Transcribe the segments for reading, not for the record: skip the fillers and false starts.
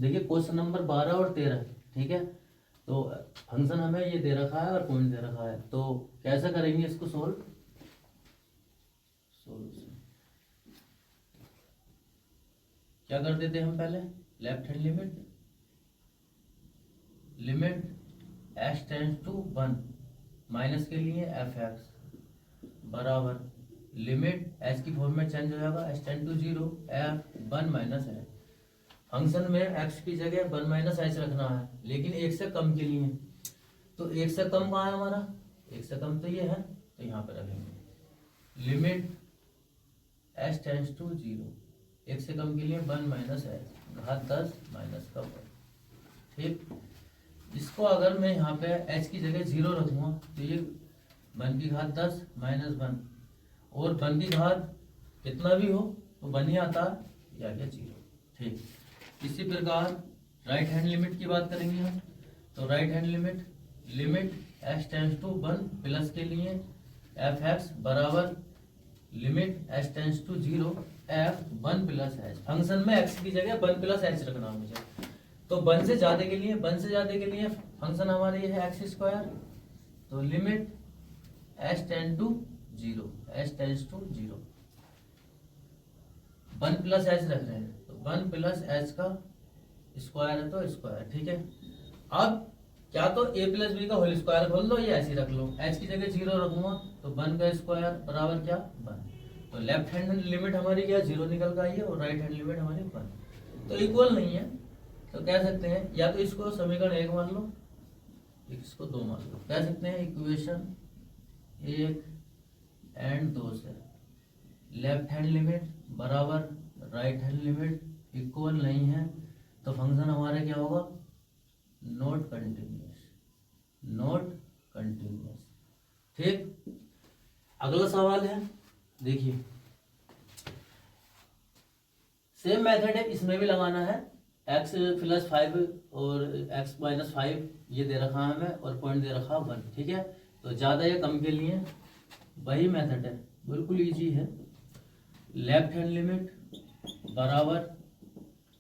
देखिए question number 12 और 13, ठीक है। तो फंक्शन हमें ये दे रखा है और पॉइंट दे रखा है, तो कैसे करेंगे इसको सोल्व। क्या कर देते हम पहले, left hand limit h tends to 1 minus के लिए एफ एक्स बराबर लिमिट एच की फॉर्म में चेंज हो जाएगा h tends to 0 f 1 minus h. Function में एक्स की जगह 1 माइनस एच रखना है, लेकिन एक से कम के लिए। तो एक से कम कहाँ है हमारा, एक से कम तो ये है, तो यहाँ पे रखेंगे लिमिट एच टेंस टू 0, एक से कम के लिए 1 माइनस एच घात 10 माइनस का 1। ठीक, इसको अगर मैं यहाँ पे h की जगह 0 रखूंगा तो ये 1 की घात 10 माइनस 1, और 1 की घात कितना भी हो तो 1 ही आता है, या क्या 0। ठीक, इसी प्रकार राइट हैंड लिमिट की बात करेंगे हम। तो right hand limit h tends to 1 plus के लिए एफ एक्स बराबर limit h tends to 0 f 1 plus h. Function में x की जगह 1 प्लस एच रखना है मुझे। तो 1 से ज्यादा के लिए फंक्शन हमारे ये है एक्स स्क्वायर, तो limit h tends to 0 1 plus h रख रहे हैं, तो 1 प्लस एच का स्क्वायर है तो स्क्वायर। ठीक है, अब क्या तो a प्लस बी का होल स्क्वायर खोल लो या ऐसे ही रख लो। h की जगह 0 रखूंगा तो 1 का स्क्वायर बराबर क्या 1। तो लेफ्ट हैंड लिमिट हमारी क्या 0 निकल का आई है, और राइट हैंड लिमिट हमारी 1। तो इक्वल नहीं है, तो कह सकते हैं या तो इसको समीकरण 1 मान लो, इसको 2 मान लो। कह सकते हैं इक्वेशन 1 एंड 2 से लेफ्ट हैंड लिमिट बराबर राइट हैंड लिमिट इक्वल नहीं है, तो फंक्शन हमारा क्या होगा, नॉट कंटिन्यूअस। ठीक, अगला सवाल है, देखिए सेम मेथड है, इसमें भी लगाना है। x प्लस 5 और x माइनस 5 ये दे रखा है हमें, और पॉइंट दे रखा 1। ठीक है, तो ज्यादा या कम के लिए वही मेथड है, बिल्कुल इजी है। लेफ्ट हैंड लिमिट बराबर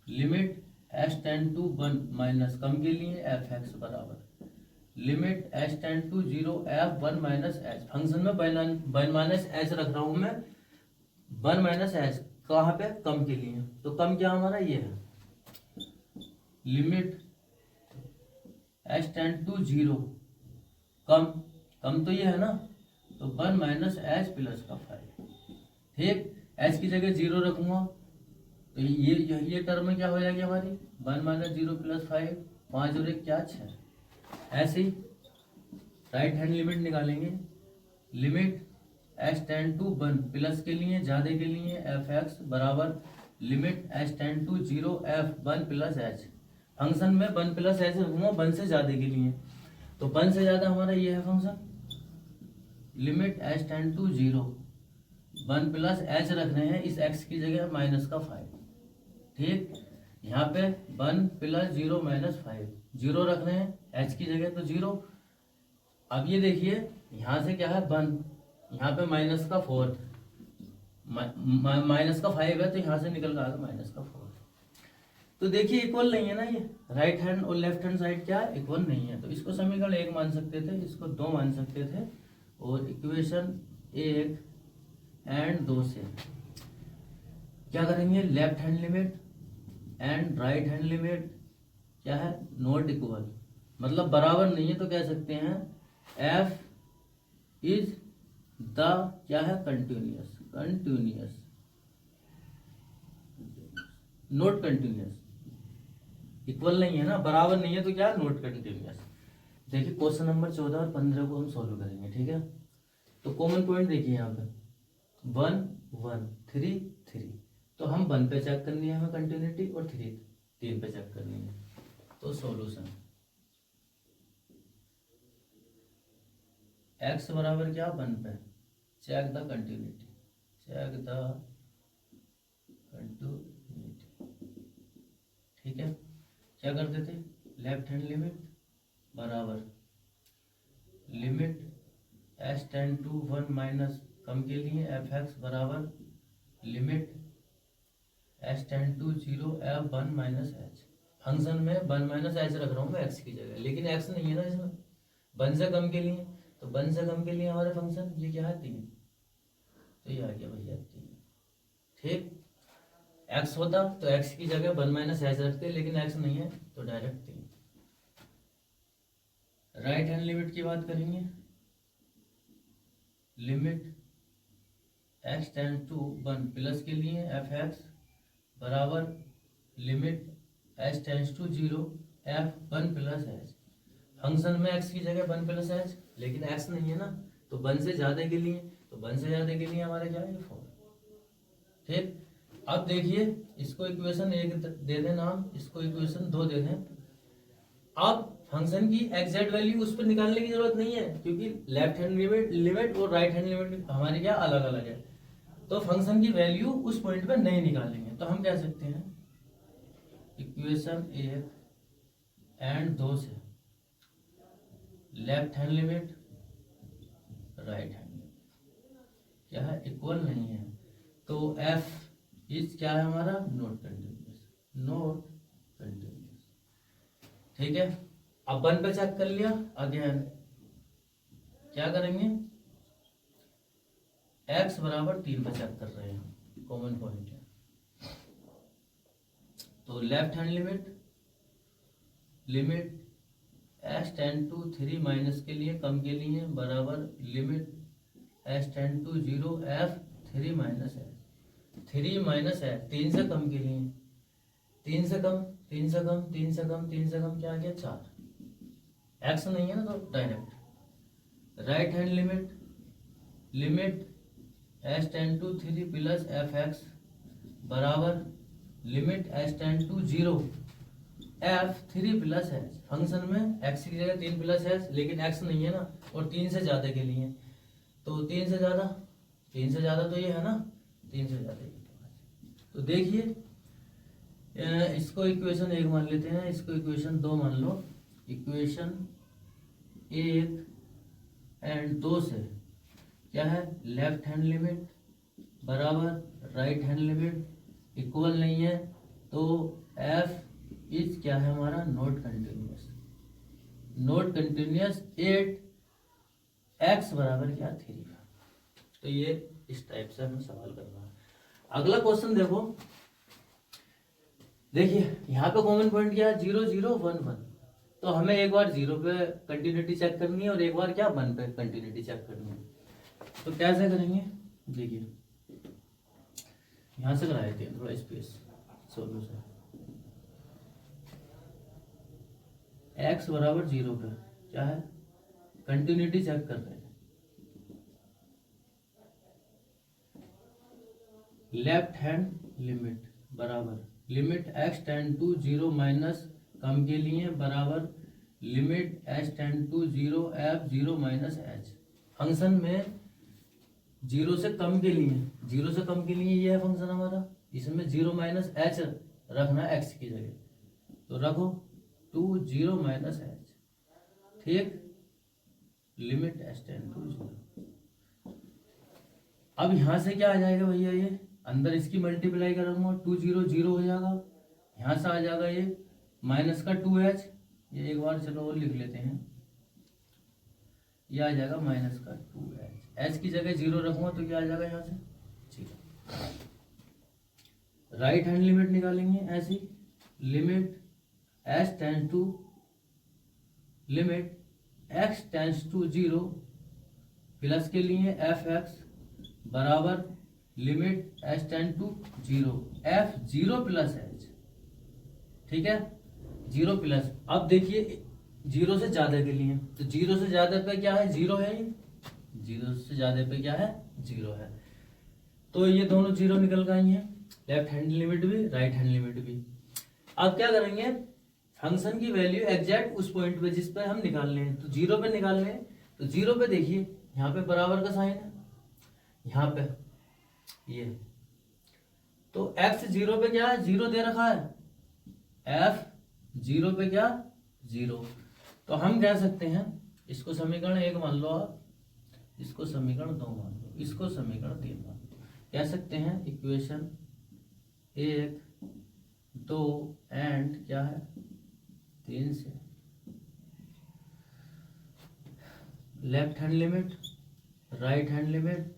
limit h tend to 1 minus कम के लिए एफ एक्स बराबर limit h tend to 0 f 1 minus h. Function में 1 माइनस एच रख रहा हूं मैं, 1 माइनस एच कहाँ पे, कम के लिए। तो कम क्या हमारा ये है, लिमिट h टेंड टू 0 कम तो ये है ना, तो 1 माइनस एच प्लस का 5। ठीक, h की जगह 0 रखूंगा तो ये टर्म क्या हो जाएगी हमारी 1 माइनस 0 प्लस 5, 5 और 1 क्या 6। ऐसे ही राइट हैंड लिमिट निकालेंगे, limit h tend to 1 plus के लिए ज्यादा के लिए एफ एक्स बराबर limit h tend to 0 f 1 plus h. Function में 1 प्लस एच रखूंगा 1 से ज्यादा के लिए, तो 1 से ज्यादा हमारा ये है function, limit h tend to 0 1 plus h रख रहे हैं इस x की जगह माइनस का 5। ठीक, यहाँ पे 1 प्लस 0 माइनस 5 0 रख रहे हैं h की जगह तो 0। अब ये देखिए यहाँ से क्या है 1, यहाँ पे माइनस का 4, माइनस का 5 है, तो यहाँ से निकल कर माइनस का 4। तो देखिए इक्वल नहीं है ना, ये राइट हैंड और लेफ्ट हैंड साइड क्या इक्वल नहीं है, तो इसको समीकरण 1 मान सकते थे, इसको 2 मान सकते थे, और इक्वेशन 1 एंड 2 से क्या करेंगे, left hand limit and right hand limit क्या है, नॉट इक्वल, मतलब बराबर नहीं है, तो कह सकते हैं f इज द क्या है, कंटिन्यूअस नॉट कंटिन्यूअस। इक्वल नहीं है ना, बराबर नहीं है, तो क्या नॉट कंटिन्यूअस। देखिए क्वेश्चन नंबर 14 और 15 को हम सॉल्व करेंगे। ठीक है, तो कॉमन पॉइंट देखिए यहाँ पे 1 1 3 3, तो हम 1 पे चेक करनी है हमें कंटिन्यूटी, और 3 पे चेक करनी है। तो सॉल्यूशन x बराबर क्या 1 पे चेक द कंटिन्यूटी, ठीक है, क्या कर देते, लेफ्ट हैंड लिमिट बराबर limit h tend to 1 minus कम के लिए एफ एक्स बराबर limit h tend to 0 f 1 minus h. Function में 1 माइनस एच रख रहा हूँ मैं एक्स की जगह, लेकिन एक्स नहीं है ना इसमें, 1 से कम के लिए, तो 1 से कम के लिए हमारे फंक्शन ये क्या है 3, तो ये आ गया भैया 3। ठीक, एक्स होता तो एक्स की जगह 1 माइनस एच रखते, लेकिन एक्स नहीं है तो डायरेक्ट 3। राइट हैंड लिमिट की बात करेंगे, limit x tend to 1 plus के लिए एफ एक्स बराबर limit h tends to 0 f 1 plus h. Function में एक्स की जगह 1 प्लस एच, लेकिन एक्स नहीं है ना, तो 1 से ज्यादा के लिए, तो 1 से ज्यादा के लिए हमारे क्या है 4। ठीक, अब देखिए इसको इक्वेशन 1 दे दें नाम, इसको इक्वेशन 2 दे दें। अब फंक्शन की एग्जैक्ट वैल्यू उस पर निकालने की जरूरत नहीं है, क्योंकि लेफ्ट हैंड लिमिट और राइट हैंड लिमिट हमारी क्या अलग अलग है, तो फंक्शन की वैल्यू उस पॉइंट पे नहीं निकालेंगे। तो हम कह सकते हैं इक्वेशन 1 एंड 2 से left hand limit right hand limit क्या है इक्वल नहीं है, तो एफ इज क्या है हमारा नॉट कंटिन्यूअस, नॉट कंटिन्यूअस। ठीक है, अब 1 पे चेक कर लिया, अगेन क्या करेंगे, x बराबर 3 पे चेक कर रहे हैं, कॉमन पॉइंट है, तो left hand limit h tend to 3 minus के लिए कम के लिए बराबर limit h tend to 0 f 3 minus h. 3 minus h 3 से कम के लिए, 3 से कम 3 से कम 3 से कम 3 से कम क्या आ गया 4, एक्स नहीं है ना तो direct. Right hand limit h tend to 3 plus f x बराबर limit h tend to 0 f 3 plus h. Function में एक्स की जगह 3 प्लस एच, लेकिन एक्स नहीं है ना, और 3 से ज्यादा के लिए, तो 3 से ज्यादा तो ये है ना, 3 से ज्यादा ये। तो देखिए इसको इक्वेशन 1 मान लेते हैं, इसको इक्वेशन 2 मान लो। इक्वेशन 1 एंड 2 से क्या है लेफ्ट हैंड लिमिट बराबर राइट हैंड लिमिट इक्वल नहीं है, तो एफ इज क्या है हमारा not continuous. Not continuous 8 x बराबर क्या 3। तो ये इस टाइप से हमें सवाल करना है। अगला क्वेश्चन देखो, देखिए यहाँ पे कॉमन पॉइंट क्या है 0 0 1 1, तो हमें एक बार 0 पे कंटिन्यूटी चेक करनी है और एक बार क्या 1 पे कंटिन्यूटी चेक करनी है। तो कैसे करेंगे, देखिए यहां से करा देते हैं थोड़ा स्पेस सोल्यूशन। x बराबर 0 पे क्या है कंटिन्यूटी चेक कर रहे हैं, लेफ्ट हैंड लिमिट बराबर limit x tend to 0 minus कम के लिए बराबर limit h tend to 0 f 0 minus h। Function में 0 से कम के लिए, 0 से कम के लिए ये है फंक्शन हमारा, इसमें 0 माइनस h रखना है x की जगह, तो रखो 2 0 माइनस h। ठीक, लिमिट h टेंड टू 0। अब यहां से क्या आ जाएगा भैया, ये अंदर इसकी मल्टीप्लाई करूंगा 2 0 0 हो जाएगा, यहां से आ जाएगा ये माइनस का 2h, ये एक बार चलो और लिख लेते हैं, ये आ जाएगा माइनस का 2h, h की जगह 0 रखूंगा तो क्या आ जाएगा यहाँ से 0। राइट हैंड लिमिट निकालेंगे ऐसी, limit h tends to limit x tends to 0 plus के लिए एफ एक्स बराबर limit h tend to 0 f 0 plus h। ठीक है, 0 प्लस, अब देखिए 0 से ज्यादा के लिए, तो 0 से ज्यादा पे क्या है 0 है, ये 0 से ज्यादा पे क्या है 0 है, तो ये दोनों 0 निकल गए हैं, लेफ्ट हैंड लिमिट भी राइट हैंड लिमिट भी। अब क्या करेंगे, फंक्शन की वैल्यू एग्जैक्ट उस पॉइंट पे जिस पे हम निकालने हैं, तो 0 पे निकालने हैं, तो 0 पे देखिए यहाँ पे बराबर का साइन है, यहाँ पे ये, तो x 0 पे क्या है 0 दे रखा है, f 0 पे क्या 0, तो हम कह सकते हैं इसको समीकरण 1 मान लो आप, इसको समीकरण 2 मान लो, इसको समीकरण 3 मान लो, कह सकते हैं इक्वेशन 1 2 एंड क्या है 3 से। Left hand limit, right hand limit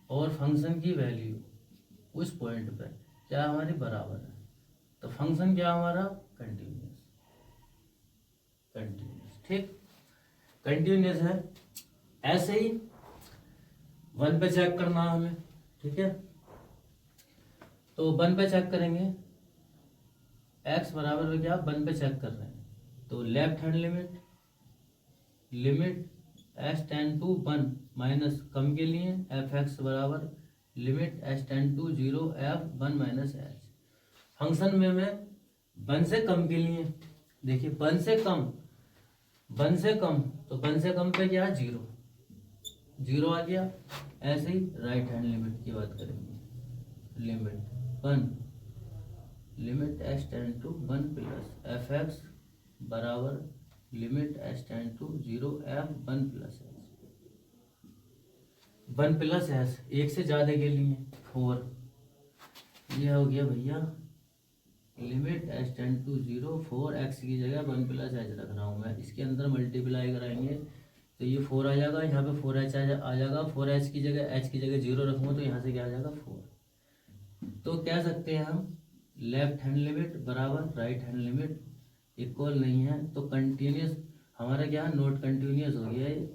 और फंक्शन की वैल्यू उस पॉइंट पे क्या हमारी बराबर है। तो फंक्शन क्या हमारा कंटिन्यूस, ठीक, कंटिन्यूस है। ऐसे ही 1 पे चेक करना है हमें, ठीक है। तो 1 पे चेक करेंगे, x बराबर में क्या 1 पे चेक कर रहे हैं, तो left hand limit x tend to 1 minus कम के लिए एफ एक्स बराबर limit x tend to 0 f 1 minus h. Function में मैं 1 से कम के लिए, देखिए 1 से कम तो 1 से कम पे क्या 0 आ गया। ऐसे ही राइट हैंड लिमिट की बात करेंगे, limit 1 limit x tend to 1 plus f x बराबर limit x tend to 0 f 1 plus h. 1 plus h एक से ज्यादा के लिए 4, ये हो गया भैया limit x tend to 0 4x की जगह 1 प्लस एच रख रहा हूँ मैं, इसके अंदर मल्टीप्लाई कराएंगे तो ये 4 आ जाएगा, यहाँ पे 4h आ जाएगा, 4h की जगह h की जगह 0 रखूँगा तो यहाँ से क्या आ जाएगा 4। तो कह सकते हैं हम लेफ्ट हैंड लिमिट बराबर राइट हैंड लिमिट इक्वल नहीं है, तो कंटिन्यूस हमारा क्या नॉट कंटिन्यूस हो गया है।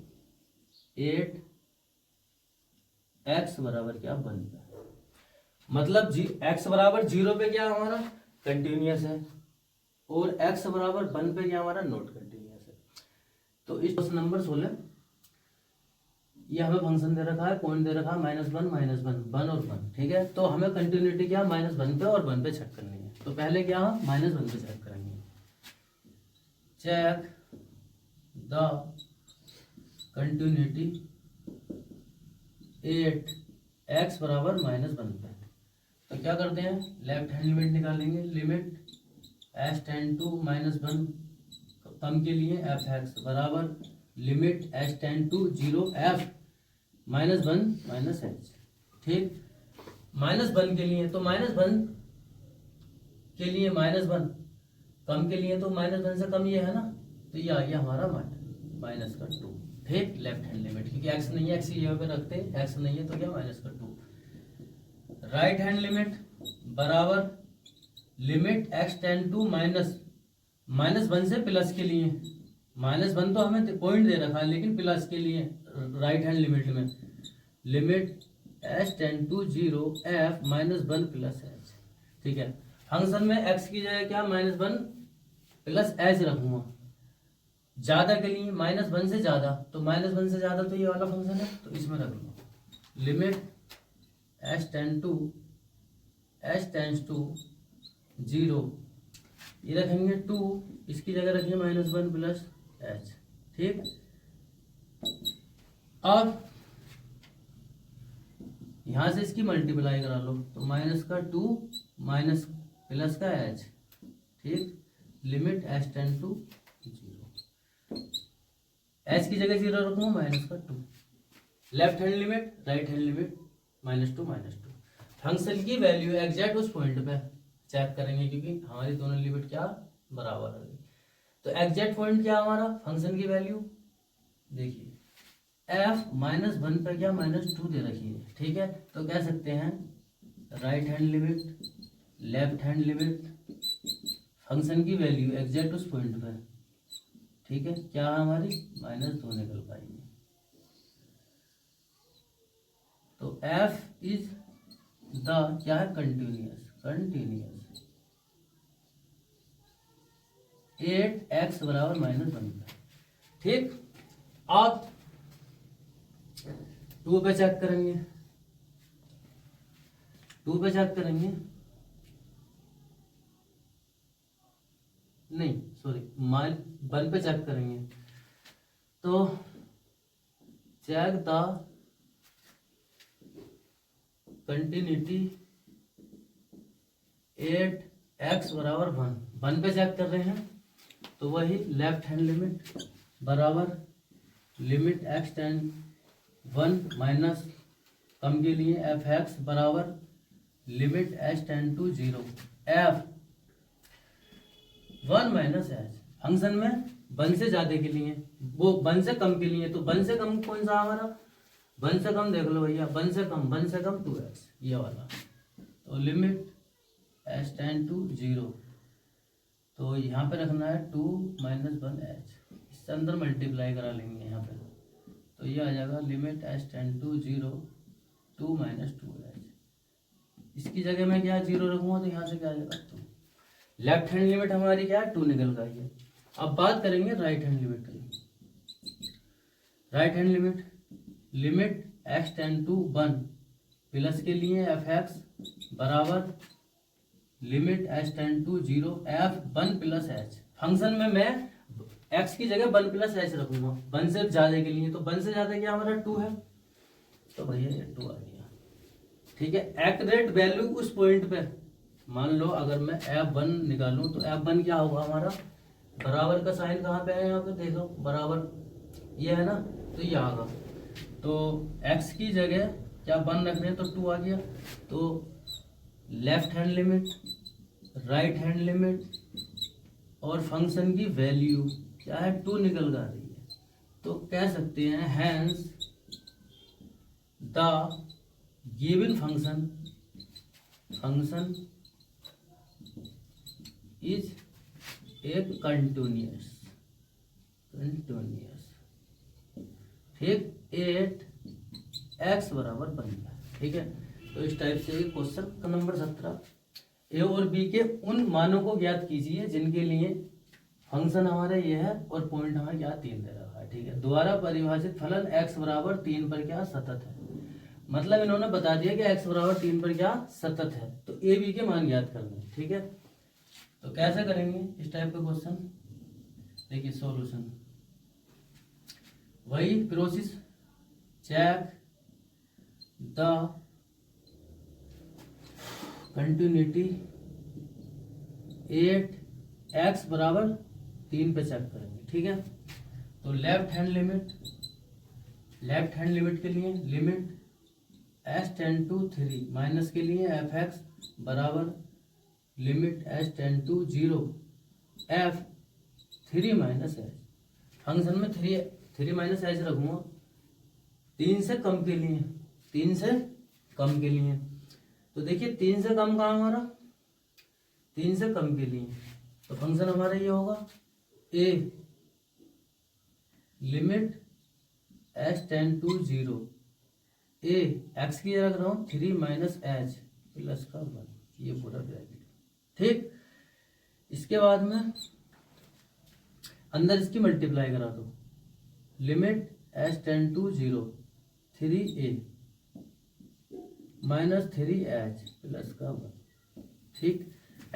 8x बराबर क्या 1 पे, मतलब x बराबर 0 पे क्या हमारा कंटिन्यूस है और x बराबर 1 पे क्या हमारा नॉट कंटिन्यूस है। तो इस नंबर 16 ये हमें फंक्शन दे रखा है, पॉइंट दे रखा है -1 -1 और 1, ठीक है। तो हमें कंटिन्यूटी क्या -1 पे और 1 पे चेक करनी है। तो पहले क्या -1 पे चेक करेंगे, चेक द कंटिन्यूटी 8x बराबर -1 पे। तो क्या करते हैं, लेफ्ट हैंड लिमिट निकालेंगे, लिमिट x टेंड टू -1 कम के लिए एफ एक्स बराबर limit x tend to 0 f -1 minus h, ठीक। -1 के लिए तो -1 के लिए -1 कम के लिए तो -1 से कम ये है ना, तो ये आ गया हमारा -2, ठीक। लेफ्ट हैंड लिमिट क्योंकि x नहीं है, x यहाँ पे रखते, x नहीं है तो क्या -2। राइट हैंड लिमिट बराबर लिमिट x टेंड टू -1 से प्लस के लिए, -1 तो हमें पॉइंट दे रखा है लेकिन प्लस के लिए राइट हैंड लिमिट में limit x tend to 0 f -1 plus h, ठीक है। फंक्शन में x की जगह क्या -1 प्लस एच रखूंगा, ज्यादा के लिए -1 से ज्यादा, तो -1 से ज्यादा तो ये वाला फंक्शन है तो इसमें रख लूंगा लिमिट x टेंड टू 0, ये रखेंगे 2, इसकी जगह रखिए -1 प्लस एच, ठीक। अब यहां से इसकी मल्टीप्लाई करा लो तो -2 माइनस प्लस का एच, ठीक। Limit x tend to 0, h की जगह 0 रखूंगा -2। Left hand limit right hand limit -2 function की वैल्यू एग्जैक्ट उस पॉइंट पे चेक करेंगे क्योंकि हमारी दोनों लिमिट क्या बराबर है। तो एग्जैक्ट पॉइंट क्या हमारा फंक्शन की वैल्यू देखिए f -1 पे क्या -2 दे रखी है, ठीक है। तो कह सकते हैं right hand limit left hand limit function की वैल्यू एग्जैक्ट उस पॉइंट पे, ठीक है, क्या हमारी -2 निकल पाएगी। तो f इज द क्या है कंटिन्यूस 8x बराबर -1 पे, ठीक। आप 2 पे चेक करेंगे, 2 पे चेक करेंगे, नहीं सॉरी 1 पे चेक करेंगे। तो चेक द कंटिन्यूटी 8x बराबर 1 पे चेक कर रहे हैं तो वही लेफ्ट हैंड लिमिट बराबर लिमिट x टेंड 1 माइनस कम के लिए एफ एक्स बराबर limit x tend to 0 f 1 minus h function में 1 से ज्यादा के लिए, वो 1 से कम के लिए। तो 1 से कम कौन सा हमारा, 1 से कम देख लो भैया, 1 से कम 2x ये वाला। तो लिमिट h टेंड टू 0, तो यहाँ पे रखना है 2 माइनस 1h, इससे अंदर मल्टीप्लाई करा लेंगे यहाँ पे। तो ये आ जाएगा limit h tend to 0 2 minus 2h। इसकी जगह मैं क्या 0 रखूँगा, तो यहाँ से क्या आ जाएगा 2। लेफ्ट हैंड लिमिट हमारी क्या है 2 निकल गई है। अब बात करेंगे राइट हैंड लिमिट की। Right hand limit, limit x tend to 1 plus के लिए f(x) बराबर limit h tend to 0 f(1 plus h)। Function में मैं x की जगह 1 प्लस h रखूंगा 1 से ज्यादा के लिए। तो 1 से ज्यादा क्या हमारा 2 है, तो भैया ये 2 आ गया। ठीक है, एक्यूरेट वैल्यू उस पॉइंट पे, मान लो अगर मैं f1 निकालूं तो f1 क्या होगा हमारा, बराबर का साइन कहाँ पे है, यहाँ पे देखो बराबर ये है ना, तो ये आगा। तो x की जगह क्या 1 रख रहे हैं तो 2 आ गया। तो left hand limit, right hand limit और फंक्शन की वैल्यू क्या है 2 निकल कर रही है। तो कह सकते हैं hence the given function is a continuous ठीक, एट x बराबर 1 है। ठीक है, तो इस टाइप से क्वेश्चन नंबर 17, ए और बी के उन मानों को ज्ञात कीजिए जिनके लिए फंक्शन हमारा ये है और पॉइंट हमें क्या 3 दे रखा है। ठीक है, द्वारा परिभाषित फलन x बराबर 3 पर क्या सतत है। मतलब इन्होंने बता दिया कि x बराबर 3 पर क्या सतत है, तो ए बी के मान ज्ञात करना है। ठीक है, तो कैसे करेंगे इस टाइप का क्वेश्चन, देखिए सॉल्यूशन वही process, check the continuity 8x बराबर 3 पे चेक करेंगे। ठीक है, तो लेफ्ट हैंड लिमिट के लिए limit h tend to 3 minus के लिए f(x) बराबर limit h tend to 0 f(3 minus h)। Function में 3 माइनस h रखूंगा 3 से कम के लिए, 3 से कम के लिए। तो देखिए 3 से कम कहाँ हमारा, 3 से कम के लिए, तो फंक्शन हमारा ये होगा a limit h tend to 0 a x की जगह रख रहा हूँ 3 माइनस h प्लस का 1, ये पूरा ब्रैकेट। ठीक, इसके बाद में अंदर इसकी मल्टीप्लाई करा दो, limit h tend to 0 3a minus 3h plus का 1। ठीक,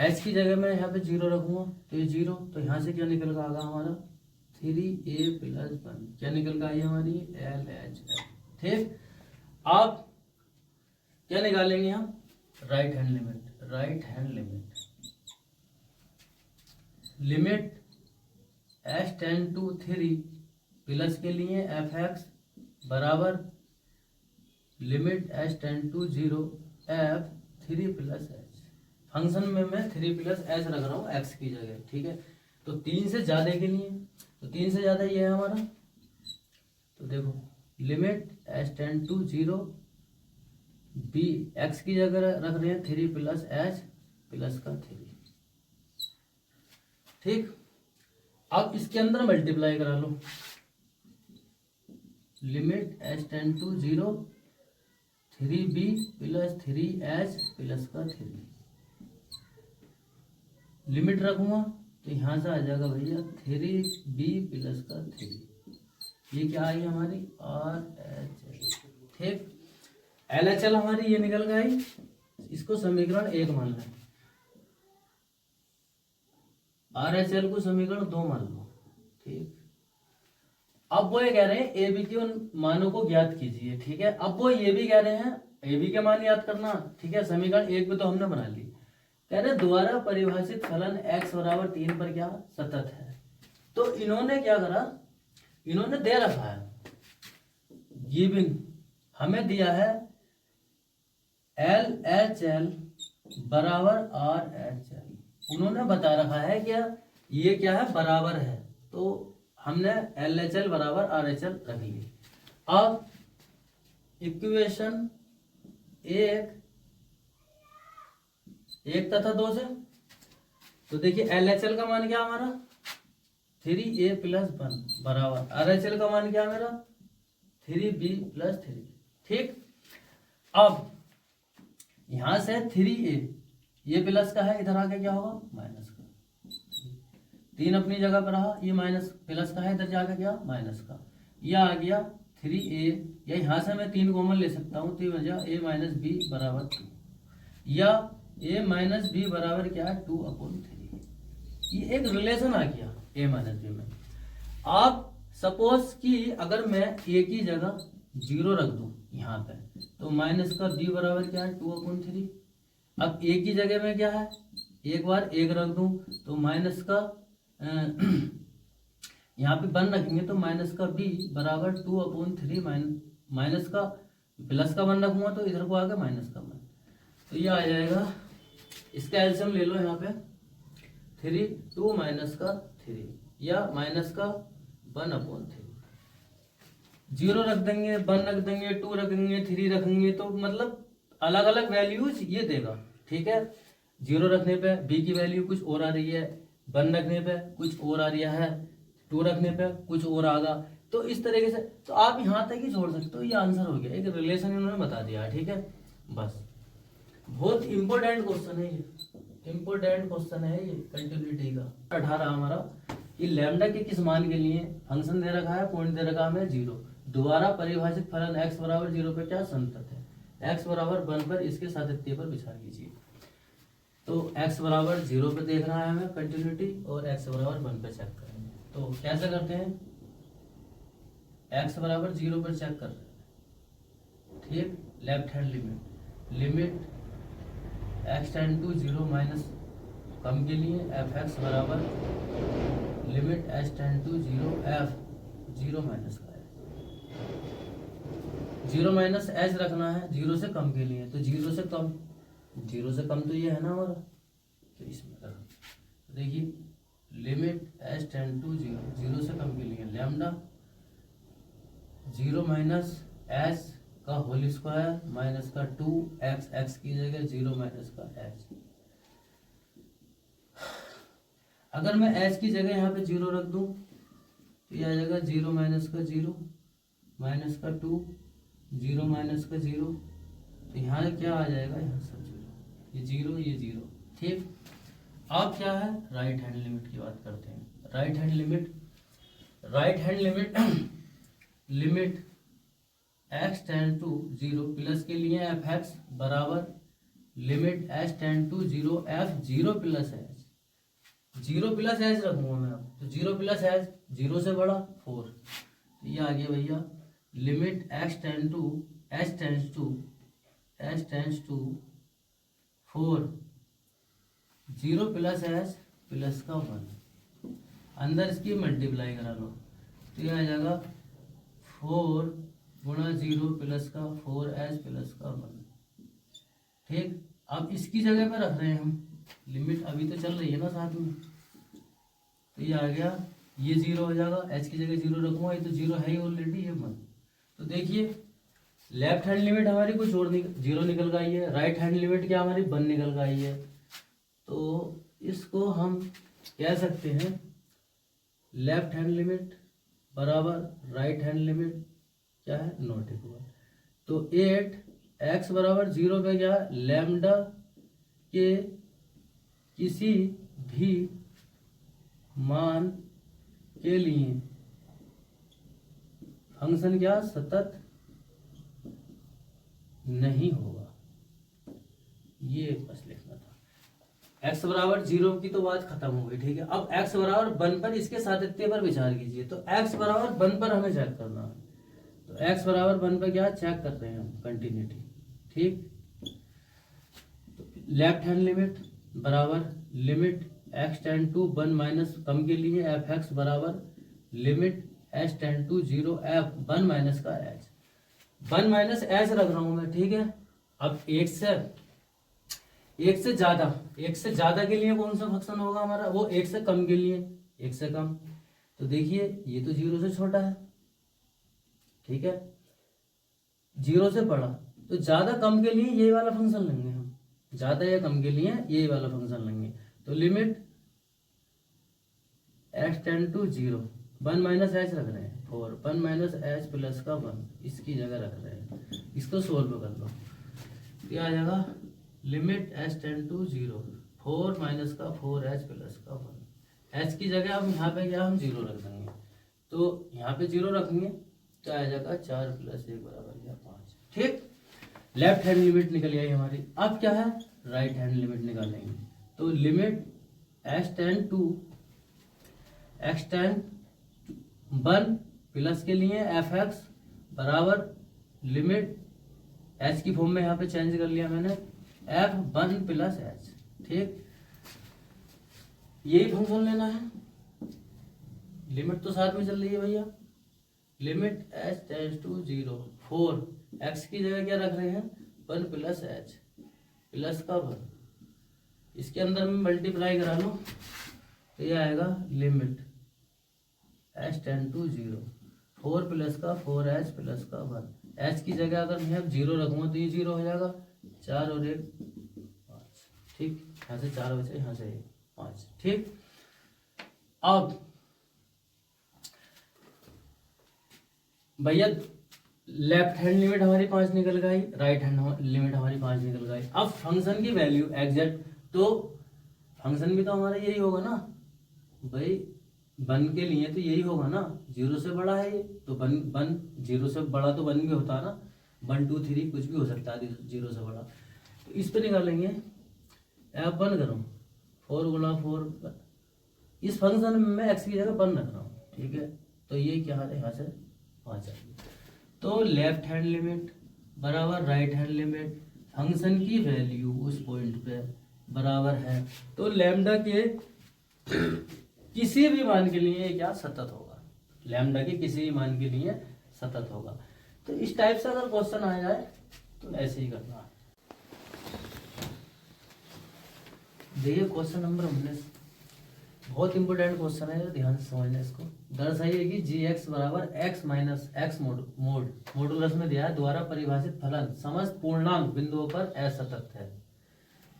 h की जगह मैं यहाँ पे 0 रखूंगा तो ये 0, तो यहाँ से क्या निकल कर आगा हमारा 3a प्लस 1, क्या निकल कर आई हमारी LHF। ठीक, आप क्या निकालेंगे हम, right hand limit h tend to 3 plus के लिए f(x) बराबर limit h tend to 0 f(3 plus h)। Function में मैं 3 प्लस h रख रहा हूँ x की जगह। ठीक है, तो 3 से ज्यादा के लिए, तो 3 से ज्यादा ये है हमारा, तो देखो limit h tend to 0 b x की जगह रख रहे हैं 3 प्लस h प्लस का 3। ठीक, अब इसके अंदर मल्टीप्लाई करा लो, limit h tend to 0 3b plus 3h plus का 3, लिमिट रखूंगा तो यहां से आ जाएगा भैया 3b प्लस का 3, ये क्या आई हमारी RHL। ठीक, LHL हमारी ये निकल गई, इसको समीकरण 1 मान लें, RHL को समीकरण 2 मान लो। ठीक, अब वो ये कह रहे हैं ए बी के उन मानों को ज्ञात कीजिए। ठीक है, अब वो ये भी कह रहे हैं ए बी के मान याद करना। ठीक है, समीकरण 1 पे तो हमने बना ली, कह रहे द्वारा परिभाषित फलन x बराबर 3 पर क्या सतत है। तो इन्होंने क्या करा, इन्होंने दे रखा है गिवन, हमें दिया है LHL बराबर RHL। उन्होंने बता रखा है क्या ये क्या है, बराबर है, तो हमने LHL बराबर RHL रख ली। अब इक्वेशन एक तथा 2 से, तो देखिए LHL का मान क्या हमारा 3A + 1 बराबर RHL का मान क्या मेरा 3B + 3। ठीक, अब यहां से 3A ये प्लस का है, इधर आके क्या होगा माइनस का, 3 अपनी जगह पर रहा, ये माइनस प्लस का है, इधर जाके क्या माइनस का, ये आ गया 3A, या यहाँ से मैं 3 कॉमन ले सकता हूँ, 3 वजह A - B बराबर 2, या A - B बराबर क्या है 2/3। ये एक रिलेशन आ गया A - B में। आप सपोज कि अगर मैं A की जगह 0 रख दूं यहाँ पे, तो माइनस का B बराबर क्या है 2/3। अब A की जगह में क्या है, एक बार 1 रख दूं तो माइनस का यहाँ पे 1 रखेंगे तो माइनस का B बराबर 2/3, माइनस का प्लस का 1 रखूंगा तो इधर को आ गया माइनस का 1, तो ये आ जाएगा, इसका एलसीएम ले लो यहाँ पे 3, 2 माइनस का 3 या माइनस का 1/3। 0 रख देंगे, 1 रख देंगे, 2 रखेंगे, 3 रखेंगे, तो मतलब अलग अलग वैल्यूज ये देगा। ठीक है, 0 रखने पे B की वैल्यू कुछ और आ रही है, 1 रखने पे कुछ और आ रहा है, 2 रखने पे कुछ और आगा, तो इस तरीके से तो आप यहाँ तक ही छोड़ सकते हो। ये आंसर हो गया, एक रिलेशन इन्होंने बता दिया। ठीक है, बस बहुत इंपॉर्टेंट क्वेश्चन है ये, इंपॉर्टेंट क्वेश्चन है ये कंटिन्यूटी का। 18 हमारा कि लैम्डा के किस मान के लिए फंक्शन दे रखा है, पॉइंट दे रखा है 0, द्वारा परिभाषित फलन x बराबर 0 पे क्या संतत है, x बराबर 1 पर इसके सातत्य पर विचार कीजिए। तो x बराबर 0 पे देख रहा है हमें कंटिन्यूटी, और x बराबर 1 पे चेक करेंगे। तो कैसे करते हैं, x बराबर 0 पर चेक कर रहे हैं। ठीक, left hand limit x tend to 0 minus कम के लिए f(x) बराबर limit h tend to 0 f 0 minus का है, 0 माइनस h रखना है 0 से कम के लिए, तो 0 से कम, 0 से कम तो ये है ना हमारा, तो इसमें रखना। देखिए लिमिट h टेंड टू 0, 0 से कम के लिए लैम्डा 0 माइनस h का होल स्क्वायर माइनस का 2x, x की जगह 0 माइनस का h। अगर मैं h की जगह यहाँ पे 0 रख दूं तो यह आ जाएगा 0 माइनस का 0 माइनस का 2, 0 माइनस का 0, तो यहाँ क्या आ जाएगा, यहाँ सब 0, ये 0, ये 0। ठीक, अब क्या है, राइट हैंड लिमिट की बात करते हैं। Right hand limit limit x tend to 0 plus के लिए f(x) बराबर limit h tend to 0 f 0 plus h, 0 plus h रखूंगा मैं, तो 0 प्लस h 0 से बड़ा 4, तो ये आ गया भैया limit h tend to 4 0 plus h plus का 1, अंदर इसकी मल्टीप्लाई करा लो, तो ये आ जाएगा 4 गुणा 0 प्लस का 4h प्लस का 1। ठीक, अब इसकी जगह पे रख रहे हैं हम, लिमिट अभी तो चल रही है ना साथ में, तो ये आ गया, ये 0 हो जाएगा, h की जगह 0 रखूंगा, ये तो 0 है ही ऑलरेडी, ये 1। तो देखिए लेफ्ट हैंड लिमिट हमारी कुछ और 0 निकल गई है, राइट हैंड लिमिट क्या हमारी 1 निकल गई है, तो इसको हम कह सकते हैं लेफ्ट हैंड लिमिट बराबर राइट हैंड लिमिट क्या है, नॉट इक्वल। तो 8x बराबर 0 पे क्या है, लैम्डा के किसी भी मान के लिए फंक्शन क्या सतत नहीं होगा, ये बस लिखना था। x बराबर 0 की तो बात खत्म हो गई। ठीक है, अब x बराबर 1 पर इसके सातत्य पर विचार कीजिए। तो x बराबर 1 पर हमें चेक करना है, तो x बराबर 1 पर क्या चेक कर रहे हैं हम, कंटिन्यूटी। ठीक, लेफ्ट हैंड लिमिट बराबर limit x tend to 1 minus कम के लिए f(x) बराबर limit h tend to 0 f 1 minus का h, 1 माइनस h रख रहा हूं मैं। ठीक है, अब एक से ज्यादा एक से ज्यादा के लिए कौन सा फंक्शन होगा हमारा, वो एक से कम के लिए, एक से कम। तो देखिए ये तो 0 से छोटा है, ठीक है, 0 से बड़ा, तो ज्यादा कम के लिए ये वाला फंक्शन लेंगे हम, ज्यादा या कम के लिए ये वाला फंक्शन लेंगे। तो limit x tend to 0, 1 minus h रख रहे हैं 4, 1 माइनस एच प्लस का 1 इसकी जगह रख रहे हैं, इसको सोल्व कर लो। क्या आ जाएगा, limit h tend to 0, 4 minus का 4h प्लस का 1, h की जगह अब यहाँ पे क्या हम 0 रख देंगे, तो यहाँ पे 0 रखेंगे तो आ जाएगा 4 प्लस 1 बराबर क्या 5। ठीक, लेफ्ट हैंड लिमिट निकल आई हमारी। अब क्या है, राइट हैंड लिमिट निकालेंगे। तो limit h tend to x tend 1 plus के लिए एफ एक्स बराबर लिमिट h की फॉर्म में यहाँ पे चेंज कर लिया मैंने, f1 प्लस h। ठीक, यही फंक्शन लेना है, लिमिट तो साथ में चल रही है भैया। Limit h tends to 0, 4 x की जगह क्या रख रहे हैं 1 प्लस h प्लस का 1, इसके अंदर में मल्टीप्लाई करा लो तो ये आएगा limit h tend to 0, 4 plus का 4h प्लस का 1, h की जगह अगर मैं 0 रखूंगा तो ये 0 हो जाएगा, 4 और 1 5। ठीक, यहाँ से 4 बचे, यहाँ से 5। ठीक, अब भैया लेफ्ट हैंड लिमिट हमारी 5 निकल गई, राइट हैंड लिमिट हमारी 5 निकल गई। अब फंक्शन की वैल्यू एग्जैक्ट, तो फंक्शन भी तो हमारा यही होगा ना भाई, 1 के लिए तो यही होगा ना, 0 से बड़ा है ये तो 1 0 से बड़ा तो 1 भी होता है ना, 1 2 3 कुछ भी हो सकता है 0 से बड़ा। तो इस पे निकालेंगे, f1 करो 4 गुना 4, इस फंक्शन में मैं x की जगह 1 रख रहा हूँ, ठीक है, तो ये क्या है यहाँ से 5 आएगी। तो लेफ्ट हैंड लिमिट बराबर राइट हैंड लिमिट, फंक्शन की वैल्यू उस पॉइंट पे बराबर है, तो लैम्डा के किसी भी मान के लिए क्या सतत होगा, लैम्डा के किसी भी मान के लिए सतत होगा। तो इस टाइप से अगर क्वेश्चन आ जाए तो ऐसे ही करना है। देखिए क्वेश्चन नंबर 19 बहुत इंपोर्टेंट क्वेश्चन है, ध्यान से समझना इसको। दर्शाइए कि जी एक्स बराबर एक्स माइनस एक्स मॉडुलस में दिया है द्वारा परिभाषित फलन समस्त पूर्णांक बिंदुओं पर असतत है।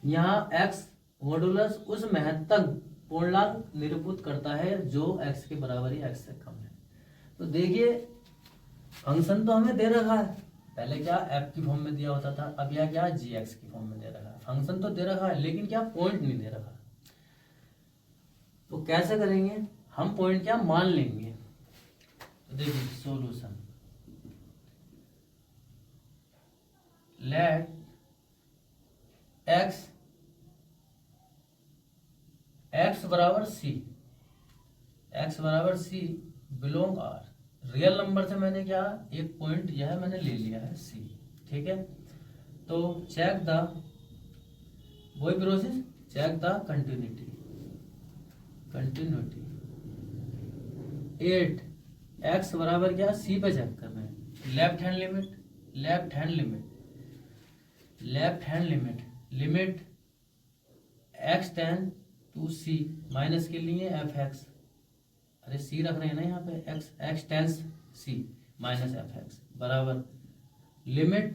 यहाँ एक्स मॉडुलस उस महत्तम पूर्णांक निरूपित करता है जो x के बराबर या x से कम है। तो देखिए फंक्शन तो हमें दे रखा है, पहले क्या f की फॉर्म में दिया होता था, अब यह क्या gx की फॉर्म में दे रखा है। फंक्शन तो दे रखा है लेकिन क्या पॉइंट नहीं दे रखा, तो कैसे करेंगे हम, पॉइंट क्या मान लेंगे। तो देखिए सॉल्यूशन, लेट x बराबर c, x बराबर c belong r, real number से मैंने क्या एक पॉइंट यह मैंने ले लिया है c, ठीक है। तो चेक द, वही process, check the continuity 8 x बराबर क्या c पे चेक कर रहे हैं, left hand limit limit x tend to c minus के लिए एफ एक्स, अरे c रख रहे हैं ना यहाँ पे, x tends c minus f x बराबर limit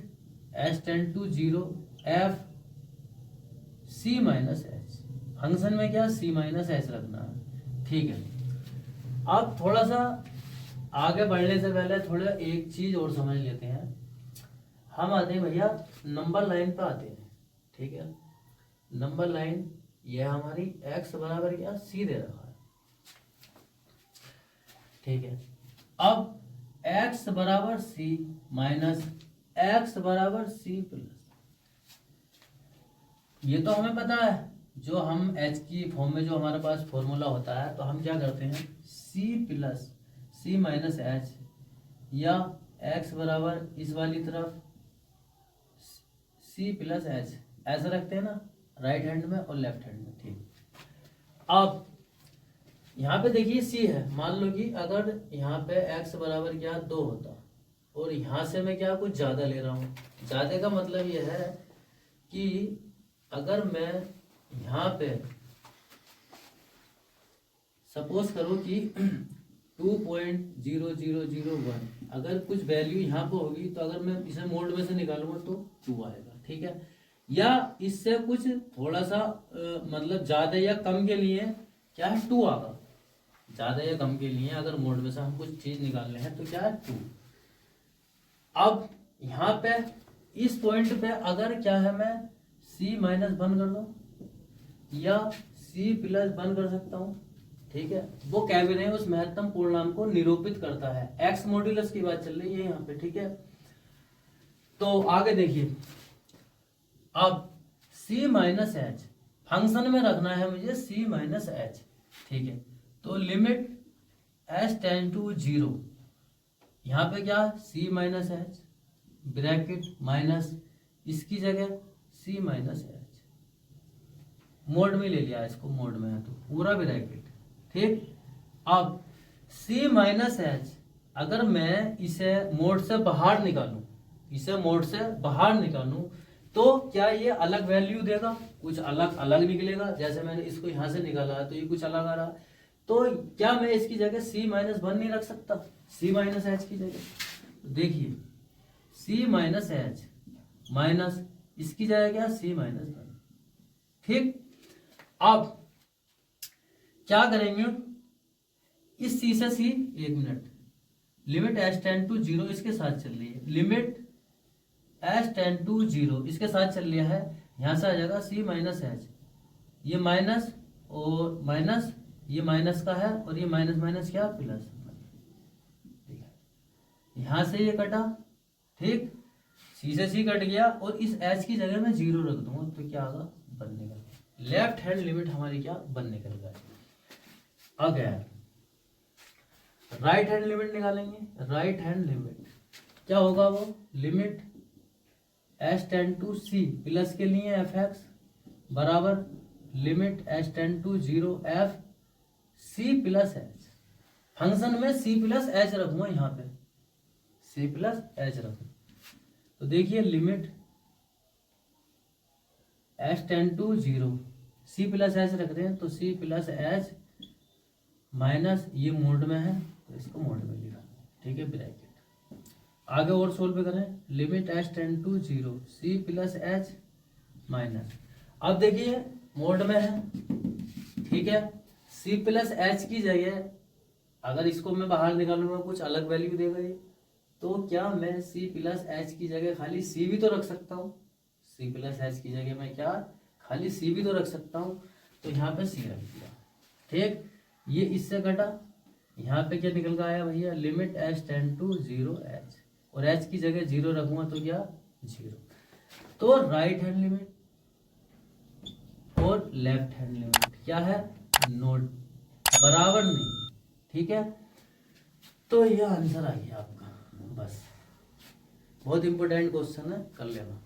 h tend to 0 f c minus h, function में क्या c माइनस h रखना है, ठीक है। अब थोड़ा सा आगे बढ़ने से पहले थोड़ा एक चीज और समझ लेते हैं। हम आते हैं भैया नंबर लाइन पे आते हैं, ठीक है। नंबर लाइन यह हमारी x बराबर क्या c दे रखा है, ठीक है। अब x बराबर c माइनस x बराबर c प्लस, ये तो हमें पता है, जो हम h की फॉर्म में जो हमारे पास फॉर्मूला होता है तो हम क्या करते हैं c plus c minus h, या x बराबर इस वाली तरफ c प्लस h ऐसा रखते हैं ना, राइट हैंड में और लेफ्ट हैंड में, ठीक। अब यहाँ पे देखिए c है, मान लो कि अगर यहाँ पे x बराबर क्या 2 होता और यहाँ से मैं क्या कुछ ज्यादा ले रहा हूँ, ज्यादा का मतलब ये है कि अगर मैं यहाँ पे सपोज करो कि 2.0001 अगर कुछ वैल्यू यहाँ पे होगी तो अगर मैं इसे मोड में से निकालूंगा तो 2 आएगा, ठीक है। या इससे कुछ थोड़ा सा मतलब ज्यादा या कम के लिए क्या है 2 आएगा, ज्यादा या कम के लिए अगर मोड में से हम कुछ चीज निकालने हैं तो क्या है 2। अब यहाँ पे इस पॉइंट पे अगर क्या है मैं c माइनस बंद कर दूं या c प्लस बंद कर सकता हूं, ठीक है। वो क्या भी नहीं उस महत्तम पूर्णांक को निरूपित करता है, एक्स मॉड्यूलस की बात चल रही है यहाँ पे, ठीक है। तो आगे देखिए, अब c माइनस एच फंक्शन में रखना है मुझे c माइनस एच, ठीक है। तो लिमिट h टेंड टू 0, यहाँ पे क्या c minus H bracket minus इसकी जगह c माइनस एच, मोड में ले लिया इसको, मोड में है तो पूरा ब्रैकेट, ठीक। अब c माइनस एच अगर मैं इसे मोड से बाहर निकालूं, इसे मोड से बाहर निकालूं तो क्या ये अलग वैल्यू देगा, कुछ अलग अलग निकलेगा। जैसे मैंने इसको यहां से निकाला तो ये कुछ अलग आ रहा, तो क्या मैं इसकी जगह c माइनस 1 नहीं रख सकता, c माइनस एच की जगह। तो देखिए c माइनस एच माइनस इसकी जगह क्या c माइनस 1, ठीक। अब क्या करेंगे, इस c से c, एक minute, limit h tend to 0 इसके साथ चल रही है, लिमिट h टेंड टू 0 इसके साथ चल रहा है, यहां से आ जाएगा c माइनस एच, ये माइनस और माइनस, ये माइनस का है और ये माइनस माइनस क्या प्लस, ठीक है। यहां से ये कटा, ठीक, c से c कट गया और इस h की जगह मैं 0 रख दूंगा तो क्या होगा 1 निकल, लेफ्ट हैंड लिमिट हमारी क्या 1 निकल जाएगी। अगर राइट हैंड लिमिट निकालेंगे, राइट हैंड लिमिट क्या होगा, वो limit h tend to c plus के लिए fx बराबर limit h tend to 0 f c plus h, function में c प्लस h रखूंगा, यहाँ पे c प्लस h रखूंगा। तो देखिए limit h tend to 0 c plus h रख रहे हैं तो c प्लस h माइनस ये मोड में है तो इसको मोड में लिखा, ठीक है, ब्रैकेट। आगे और सोल्व करें, limit h tend to 0 c plus h minus, अब देखिए मोड में है, ठीक है। c प्लस h की जगह अगर इसको मैं बाहर निकालूंगा कुछ अलग वैल्यू देगा ये, तो क्या मैं c प्लस h की जगह खाली c भी तो रख सकता हूँ, c प्लस h की जगह मैं क्या खाली c भी तो रख सकता हूँ, तो यहाँ पे c रख दिया, ठीक। ये इससे कटा, यहाँ पे क्या निकल का आया भैया, limit h tend to 0 h, और h की जगह 0 रखूंगा तो क्या 0। तो राइट हैंड लिमिट और लेफ्ट हैंड लिमिट क्या है, नोट बराबर नहीं, ठीक है। तो यह आंसर आ गया आपका, बस बहुत इंपॉर्टेंट क्वेश्चन है, कर लेना।